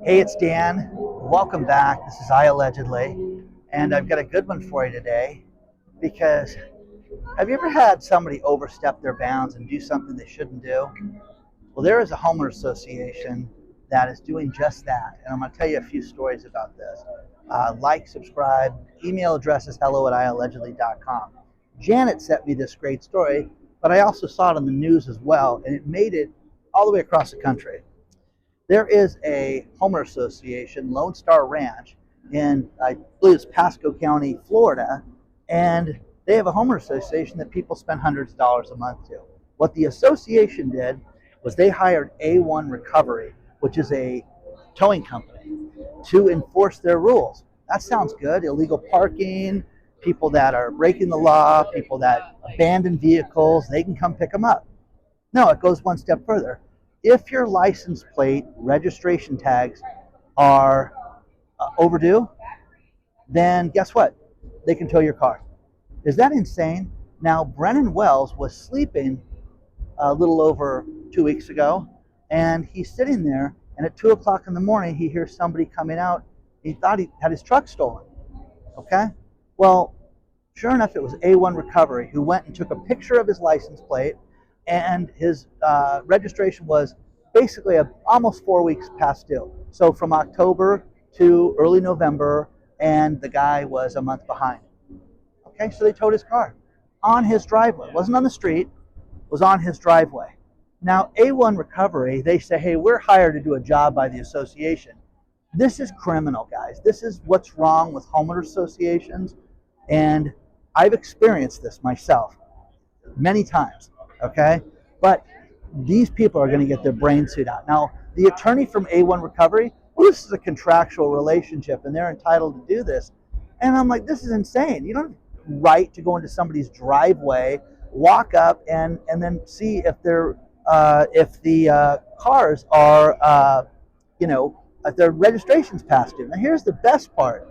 Hey, it's Dan. Welcome back. This is iAllegedly, and I've got a good one for you today because have you ever had somebody overstep their bounds and do something they shouldn't do? Well, there is a homeowner association that is doing just that, and I'm going to tell you a few stories about this. Like, subscribe, email address is hello@iallegedly.com. Janet sent me this great story, but I also saw it on the news as well, and it made it all the way across the country. There is a homeowner association, Lone Star Ranch, in I believe it's Pasco County, Florida, and they have a homeowner association that people spend hundreds of dollars a month to. What the association did was they hired A1 Recovery, which is a towing company, to enforce their rules. That sounds good. Illegal parking, people that are breaking the law, people that abandon vehicles, they can come pick them up. No, it goes one step further. If your license plate registration tags are overdue, then guess what? They can tow your car. Is that insane? Now, Brennan Wells was sleeping a little over 2 weeks ago, and he's sitting there, and at 2 o'clock in the morning, he hears somebody coming out. He thought he had his truck stolen. Okay? Well, sure enough, it was A1 Recovery who went and took a picture of his license plate, and his registration was basically almost 4 weeks past due. So from October to early November, and the guy was a month behind. Okay, so they towed his car on his driveway. It wasn't on the street, it was on his driveway. Now, A1 Recovery, they say, hey, we're hired to do a job by the association. This is criminal, guys. This is what's wrong with homeowner associations, and I've experienced this myself many times. Okay, but these people are going to get their brains sued out. Now, the attorney from A1 Recovery, well, this is a contractual relationship, and they're entitled to do this. And I'm like, this is insane. You don't have the right to go into somebody's driveway, walk up, and then see if they're if the cars are if their registration's past due. Now, here's the best part: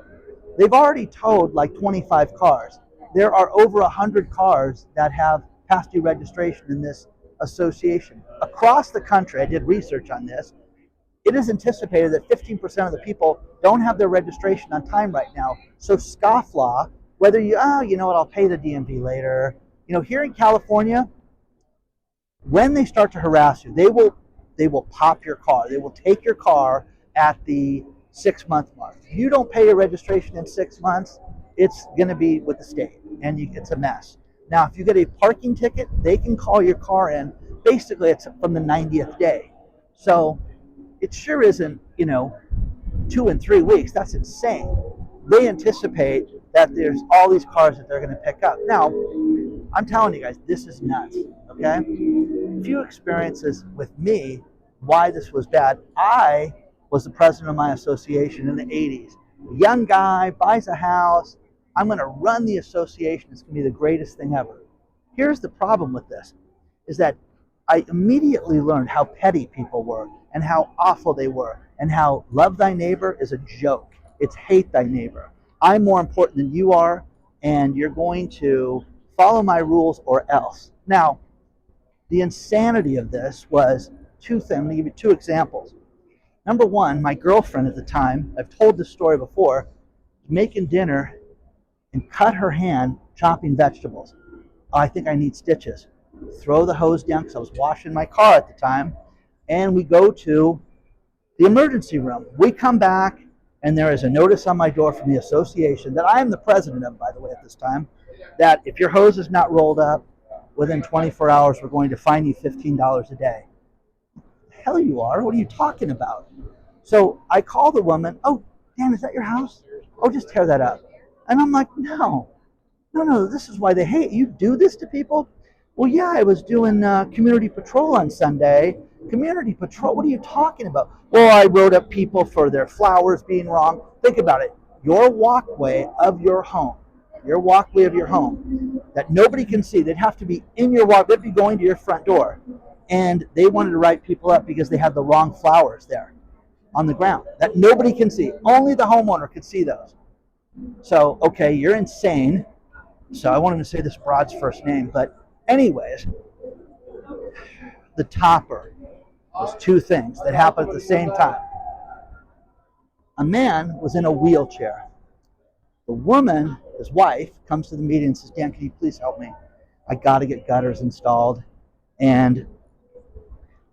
they've already towed like 25 cars. There are over 100 cars that have past due registration in this association. Across the country, I did research on this, it is anticipated that 15% of the people don't have their registration on time right now. So scofflaw, whether you know what, I'll pay the DMV later. Here in California, when they start to harass you, they will pop your car. They will take your car at the 6-month mark. If you don't pay your registration in 6 months, it's going to be with the state, and it's a mess. Now, if you get a parking ticket, they can call your car in. Basically, it's from the 90th day. So it sure isn't, 2 and 3 weeks. That's insane. They anticipate that there's all these cars that they're going to pick up. Now, I'm telling you guys, this is nuts, okay? A few experiences with me, why this was bad. I was the president of my association in the 80s. A young guy, buys a house. I'm going to run the association. It's going to be the greatest thing ever. Here's the problem with this, is that I immediately learned how petty people were and how awful they were and how love thy neighbor is a joke. It's hate thy neighbor. I'm more important than you are, and you're going to follow my rules or else. Now, the insanity of this was two things. I'm going to give you 2 examples. Number one, my girlfriend at the time, I've told this story before, making dinner and cut her hand chopping vegetables. Oh, I think I need stitches. Throw the hose down because I was washing my car at the time, and we go to the emergency room. We come back, and there is a notice on my door from the association that I am the president of, by the way, at this time, that if your hose is not rolled up within 24 hours, we're going to fine you $15 a day. The hell you are? What are you talking about? So I call the woman. Oh, Dan, is that your house? Oh, just tear that up. And I'm like, no, this is why they hate you. Do this to people? Well, yeah, I was doing community patrol on Sunday. Community patrol? What are you talking about? Well, I wrote up people for their flowers being wrong. Think about it. Your walkway of your home that nobody can see. They'd have to be in your walk. They'd be going to your front door. And they wanted to write people up because they had the wrong flowers there on the ground that nobody can see. Only the homeowner could see those. So, okay, you're insane. So I wanted to say this broad's first name, but anyways, the topper was 2 things that happened at the same time. A man was in a wheelchair. The woman, his wife, comes to the meeting and says, Dan, can you please help me? I got to get gutters installed. And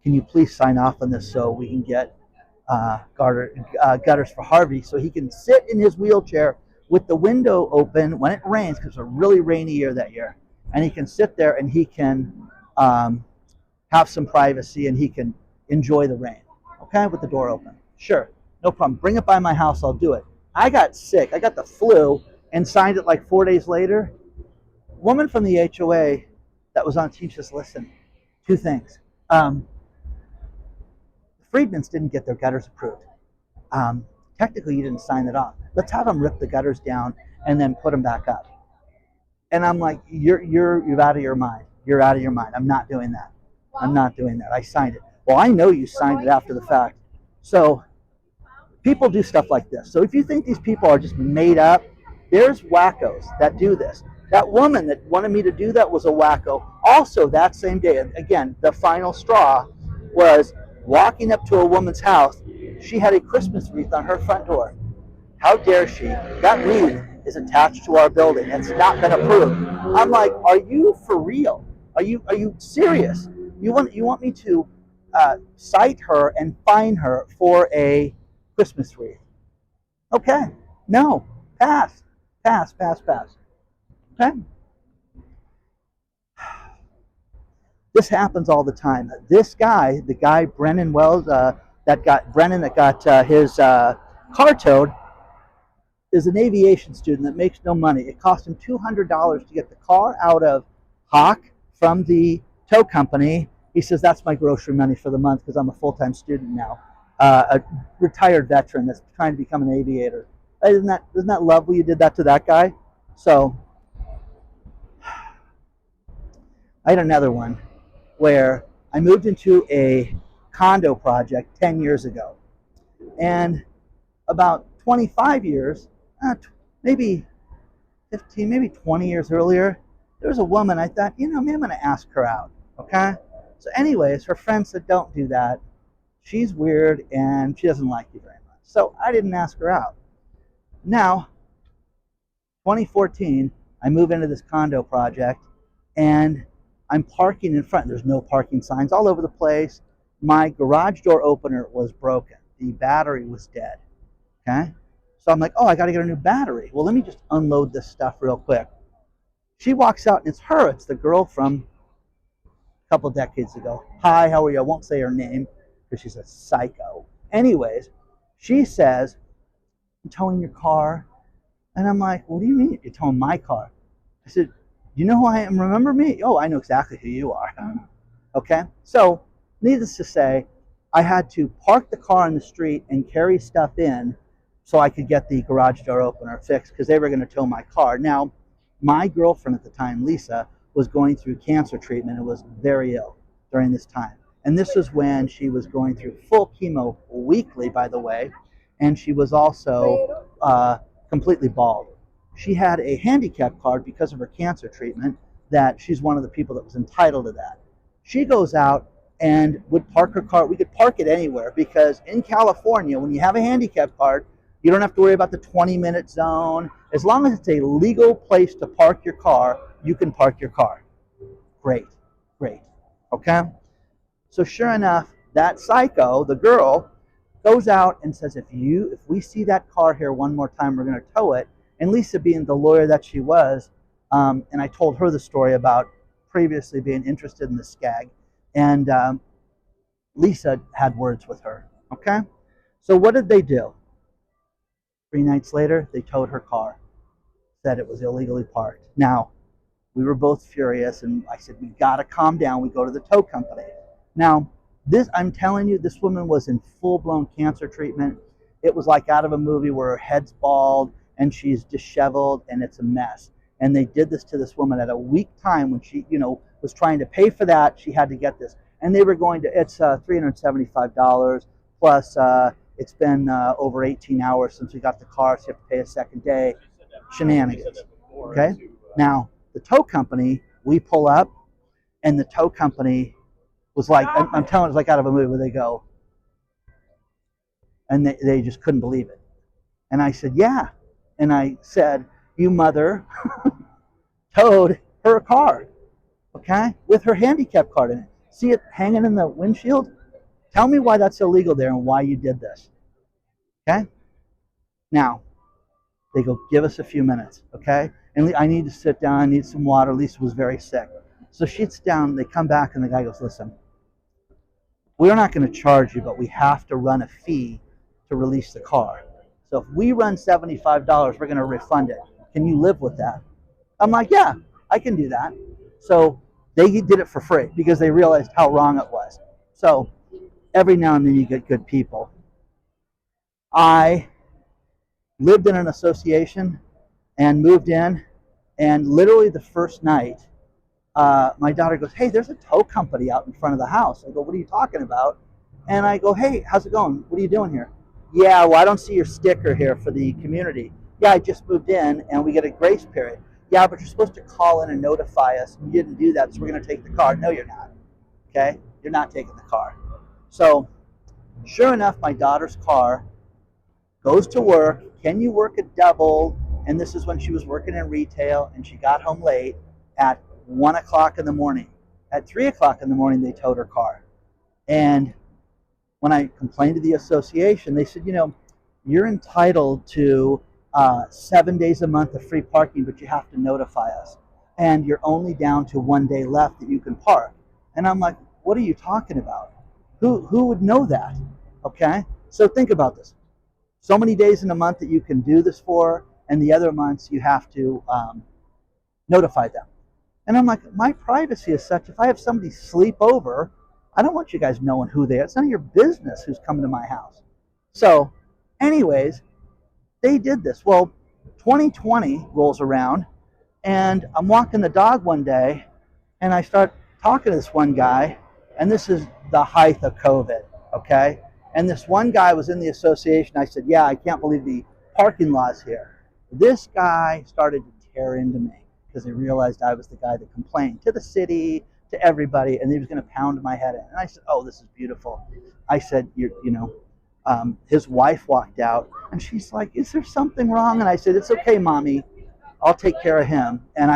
can you please sign off on this so we can get gutters for Harvey so he can sit in his wheelchair with the window open when it rains, because it's a really rainy year that year. And he can sit there and he can have some privacy and he can enjoy the rain, okay, with the door open. Sure, no problem. Bring it by my house, I'll do it. I got sick, I got the flu, and signed it like 4 days later. Woman from the HOA that was on team says, listen, two things. The Friedmans didn't get their gutters approved. Technically, you didn't sign it off. Let's have them rip the gutters down and then put them back up. And I'm like, you're out of your mind. You're out of your mind. I'm not doing that. I'm not doing that. I signed it. Well, I know you signed it after the fact. So people do stuff like this. So if you think these people are just made up, there's wackos that do this. That woman that wanted me to do that was a wacko. Also, that same day, again, the final straw was walking up to a woman's house. She had a Christmas wreath on her front door. How dare she? That wreath is attached to our building. It's not been approved. I'm like, are you for real? Are you serious? You want me to cite her and fine her for a Christmas wreath? Okay, no, pass. Okay. This happens all the time. This guy, the guy Brennan Wells, that got his car towed, is an aviation student that makes no money. It cost him $200 to get the car out of Hawk from the tow company. He says, that's my grocery money for the month because I'm a full-time student now. A retired veteran that's trying to become an aviator. Isn't that lovely you did that to that guy? So I had another one where I moved into a condo project 10 years ago. And about 25 years, maybe 15, maybe 20 years earlier, there was a woman. I thought, maybe I'm going to ask her out, okay? So anyways, her friend said, don't do that. She's weird and she doesn't like you very much. So I didn't ask her out. Now, 2014, I move into this condo project and I'm parking in front. There's no parking signs all over the place. My garage door opener was broken. The battery was dead, okay? So I'm like, I got to get a new battery. Well, let me just unload this stuff real quick. She walks out and it's her. It's the girl from a couple decades ago. Hi, how are you? I won't say her name because she's a psycho. Anyways, she says, I'm towing your car. And I'm like, what do you mean you're towing my car? I said, you know who I am? Remember me? Oh, I know exactly who you are. Okay? So, needless to say, I had to park the car on the street and carry stuff in so I could get the garage door opener fixed because they were going to tow my car. Now, my girlfriend at the time, Lisa, was going through cancer treatment and was very ill during this time. And this was when she was going through full chemo weekly, by the way, and she was also completely bald. She had a handicap card because of her cancer treatment that she's one of the people that was entitled to that. She goes out and would park her car. We could park it anywhere because in California, when you have a handicap card, you don't have to worry about the 20-minute zone. As long as it's a legal place to park your car, you can park your car. Great. Okay? So sure enough, that psycho, the girl, goes out and says, if we see that car here one more time, we're going to tow it. And Lisa, being the lawyer that she was, and I told her the story about previously being interested in the skag, and Lisa had words with her, okay? So what did they do? 3 nights later, they towed her car, said it was illegally parked. Now, we were both furious, and I said, we got to calm down. We go to the tow company. Now, I'm telling you, this woman was in full-blown cancer treatment. It was like out of a movie where her head's bald, and she's disheveled, and it's a mess. And they did this to this woman at a weak time when she, was trying to pay for that. She had to get this. And they were going to, it's $375, plus it's been over 18 hours since we got the car, so you have to pay a second day. Shenanigans, okay? Now, the tow company, we pull up, and the tow company was like, I'm telling you, it's like out of a movie where they go, and they just couldn't believe it. And I said, yeah. And I said, you mother towed her car, okay, with her handicap card in it. See it hanging in the windshield? Tell me why that's illegal there and why you did this, okay? Now, they go, give us a few minutes, okay? And I need to sit down, I need some water. Lisa was very sick. So she sits down, they come back, and the guy goes, listen, we're not going to charge you, but we have to run a fee to release the car. So if we run $75, we're going to refund it. Can you live with that? I'm like, yeah, I can do that. So they did it for free because they realized how wrong it was. So every now and then you get good people. I lived in an association and moved in, and literally the first night, my daughter goes, hey, there's a tow company out in front of the house. I go, what are you talking about? And I go, hey, how's it going? What are you doing here? Yeah, well, I don't see your sticker here for the community. Yeah, I just moved in, and we get a grace period. Yeah, but you're supposed to call in and notify us. You didn't do that, so we're going to take the car. No, you're not. Okay? You're not taking the car. So, sure enough, my daughter's car goes to work. Can you work a double? And this is when she was working in retail, and she got home late at 1 o'clock in the morning. At 3 o'clock in the morning, they towed her car. And when I complained to the association, they said, you know, you're entitled to 7 days a month of free parking, but you have to notify us. And you're only down to 1 day left that you can park. And I'm like, what are you talking about? Who would know that? Okay? So think about this. So many days in a month that you can do this for, and the other months you have to notify them. And I'm like, my privacy is such, if I have somebody sleep over, I don't want you guys knowing who they are. It's none of your business who's coming to my house. So, anyways, they did this. Well, 2020 rolls around, and I'm walking the dog one day, and I start talking to this one guy, and this is the height of COVID, okay? And this one guy was in the association. I said, yeah, I can't believe the parking laws here. This guy started to tear into me because he realized I was the guy that complained to the city, to everybody, and he was going to pound my head in. And I said, oh, this is beautiful. I said, his wife walked out, and she's like, is there something wrong? And I said, it's okay, Mommy. I'll take care of him. And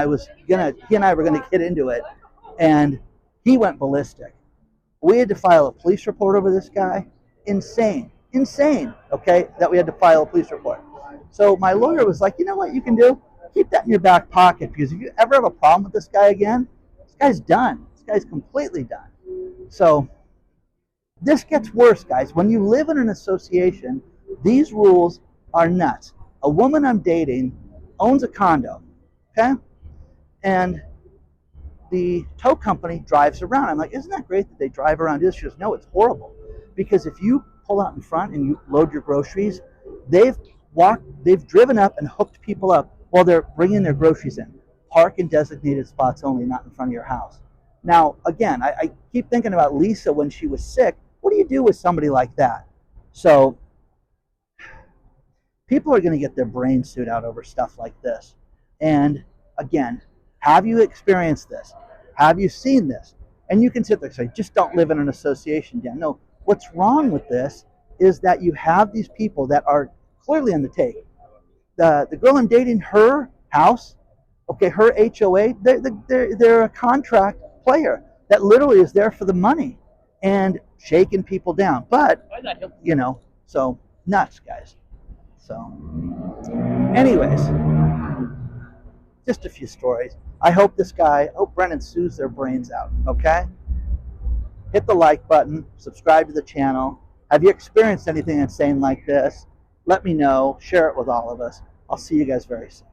he and I were going to get into it, and he went ballistic. We had to file a police report over this guy. Insane, okay, that we had to file a police report. So my lawyer was like, you know what you can do? Keep that in your back pocket, because if you ever have a problem with this guy again, this guy's done. This guy's completely done. So this gets worse, guys. When you live in an association, these rules are nuts. A woman I'm dating owns a condo, okay? And the tow company drives around. I'm like, isn't that great that they drive around? She goes, no, it's horrible. Because if you pull out in front and you load your groceries, they've driven up and hooked people up while they're bringing their groceries in. Park in designated spots only, not in front of your house. Now, again, I keep thinking about Lisa when she was sick. What do you do with somebody like that? So people are going to get their brains sued out over stuff like this. And again, have you experienced this? Have you seen this? And you can sit there and say, just don't live in an association, Dan. No, what's wrong with this is that you have these people that are clearly on the take. The girl I'm dating, her house, okay, her HOA, they're a contract player that literally is there for the money and shaking people down. But, so nuts, guys. So, anyways, just a few stories. I hope Brennan sues their brains out, okay? Hit the like button, subscribe to the channel. Have you experienced anything insane like this? Let me know, share it with all of us. I'll see you guys very soon.